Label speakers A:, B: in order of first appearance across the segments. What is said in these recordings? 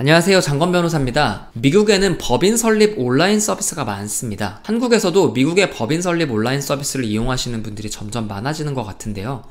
A: 안녕하세요, 장건 변호사입니다. 미국에는 법인 설립 온라인 서비스가 많습니다. 한국에서도 미국의 법인 설립 온라인 서비스를 이용하시는 분들이 점점 많아지는 것 같은데요.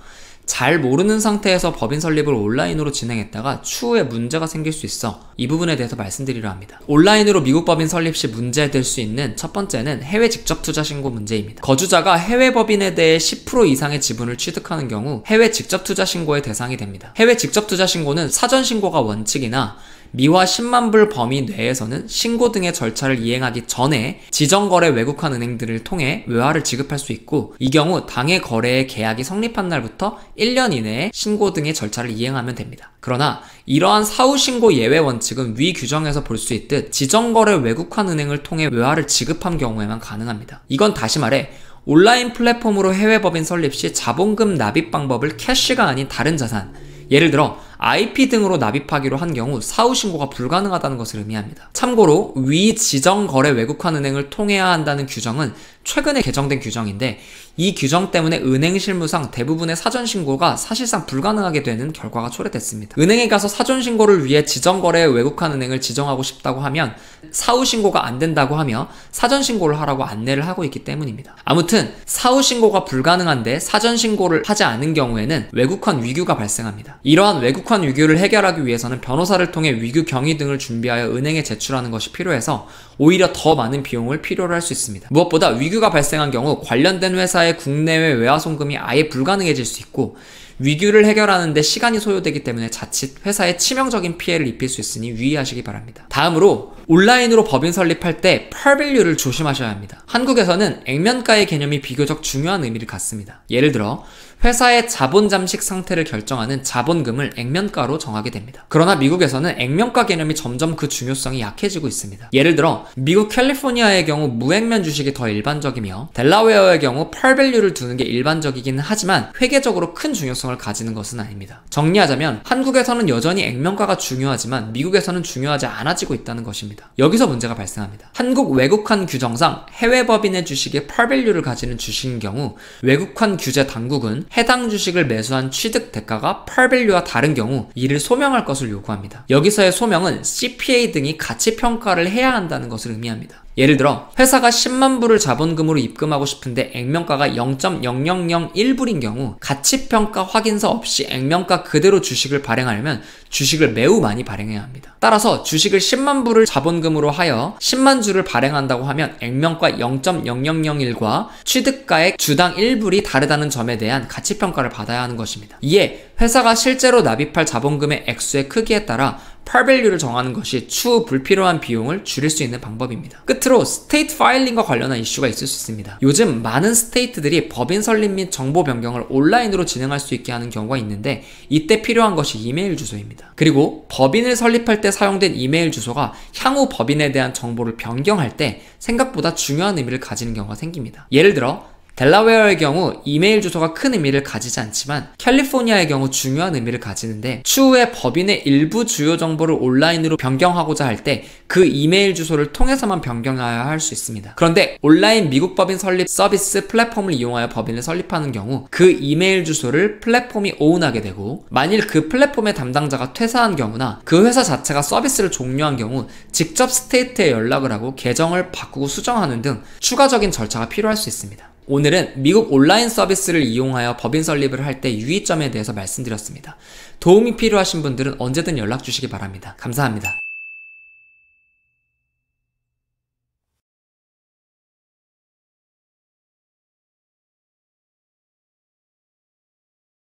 A: 잘 모르는 상태에서 법인 설립을 온라인으로 진행했다가 추후에 문제가 생길 수 있어 이 부분에 대해서 말씀드리려 합니다. 온라인으로 미국 법인 설립 시 문제될 수 있는 첫 번째는 해외 직접 투자 신고 문제입니다. 거주자가 해외 법인에 대해 10% 이상의 지분을 취득하는 경우 해외 직접 투자 신고의 대상이 됩니다. 해외 직접 투자 신고는 사전 신고가 원칙이나 미화 10만 불 범위 내에서는 신고 등의 절차를 이행하기 전에 지정거래 외국환 은행들을 통해 외화를 지급할 수 있고, 이 경우 당해 거래의 계약이 성립한 날부터 1년 이내에 신고 등의 절차를 이행하면 됩니다. 그러나 이러한 사후 신고 예외 원칙은 위 규정에서 볼 수 있듯 지정거래 외국환 은행을 통해 외화를 지급한 경우에만 가능합니다. 이건 다시 말해 온라인 플랫폼으로 해외 법인 설립 시 자본금 납입 방법을 캐시가 아닌 다른 자산, 예를 들어 IP 등으로 납입하기로 한 경우 사후 신고가 불가능하다는 것을 의미합니다. 참고로 위 지정거래 외국환 은행을 통해야 한다는 규정은 최근에 개정된 규정인데, 이 규정 때문에 은행 실무상 대부분의 사전 신고가 사실상 불가능하게 되는 결과가 초래됐습니다. 은행에 가서 사전 신고를 위해 지정거래 외국환 은행을 지정하고 싶다고 하면 사후 신고가 안 된다고 하며 사전 신고를 하라고 안내를 하고 있기 때문입니다. 아무튼 사후 신고가 불가능한데 사전 신고를 하지 않은 경우에는 외국환 위규가 발생합니다. 이러한 외국환 위규를 해결하기 위해서는 변호사를 통해 위규 경위 등을 준비하여 은행에 제출하는 것이 필요해서 오히려 더 많은 비용을 필요로 할 수 있습니다. 무엇보다 위규가 발생한 경우 관련된 회사의 국내외 외화 송금이 아예 불가능해질 수 있고, 위규를 해결하는 데 시간이 소요되기 때문에 자칫 회사에 치명적인 피해를 입힐 수 있으니 유의하시기 바랍니다. 다음으로 온라인으로 법인 설립할 때 펄밸류를 조심하셔야 합니다. 한국에서는 액면가의 개념이 비교적 중요한 의미를 갖습니다. 예를 들어 회사의 자본 잠식 상태를 결정하는 자본금을 액면가로 정하게 됩니다. 그러나 미국에서는 액면가 개념이 점점 그 중요성이 약해지고 있습니다. 예를 들어 미국 캘리포니아의 경우 무액면 주식이 더 일반적이며 델라웨어의 경우 펄밸류를 두는 게 일반적이긴 하지만 회계적으로 큰 중요성을 가지는 것은 아닙니다. 정리하자면 한국에서는 여전히 액면가가 중요하지만 미국에서는 중요하지 않아지고 있다는 것입니다. 여기서 문제가 발생합니다. 한국 외국환 규정상 해외 법인의 주식에 펄밸류를 가지는 주식인 경우 외국환 규제 당국은 해당 주식을 매수한 취득 대가가 펄밸류와 다른 경우 이를 소명할 것을 요구합니다. 여기서의 소명은 CPA 등이 가치평가를 해야 한다는 것을 의미합니다. 예를 들어 회사가 10만 불을 자본금으로 입금하고 싶은데 액면가가 0.0001불인 경우 가치평가 확인서 없이 액면가 그대로 주식을 발행하려면 주식을 매우 많이 발행해야 합니다. 따라서 주식을 10만 불을 자본금으로 하여 10만 주를 발행한다고 하면 액면가 0.0001과 취득가액 주당 1불이 다르다는 점에 대한 가치평가를 받아야 하는 것입니다. 이에 회사가 실제로 납입할 자본금의 액수의 크기에 따라 펄밸류를 정하는 것이 추후 불필요한 비용을 줄일 수 있는 방법입니다. 끝으로 스테이트 파일링과 관련한 이슈가 있을 수 있습니다. 요즘 많은 스테이트들이 법인 설립 및 정보 변경을 온라인으로 진행할 수 있게 하는 경우가 있는데, 이때 필요한 것이 이메일 주소입니다. 그리고 법인을 설립할 때 사용된 이메일 주소가 향후 법인에 대한 정보를 변경할 때 생각보다 중요한 의미를 가지는 경우가 생깁니다. 예를 들어 델라웨어의 경우 이메일 주소가 큰 의미를 가지지 않지만 캘리포니아의 경우 중요한 의미를 가지는데, 추후에 법인의 일부 주요 정보를 온라인으로 변경하고자 할 때 그 이메일 주소를 통해서만 변경해야 할 수 있습니다. 그런데 온라인 미국 법인 설립 서비스 플랫폼을 이용하여 법인을 설립하는 경우 그 이메일 주소를 플랫폼이 오운하게 되고, 만일 그 플랫폼의 담당자가 퇴사한 경우나 그 회사 자체가 서비스를 종료한 경우 직접 스테이트에 연락을 하고 계정을 바꾸고 수정하는 등 추가적인 절차가 필요할 수 있습니다. 오늘은 미국 온라인 서비스를 이용하여 법인 설립을 할 때 유의점에 대해서 말씀드렸습니다. 도움이 필요하신 분들은 언제든 연락 주시기 바랍니다. 감사합니다.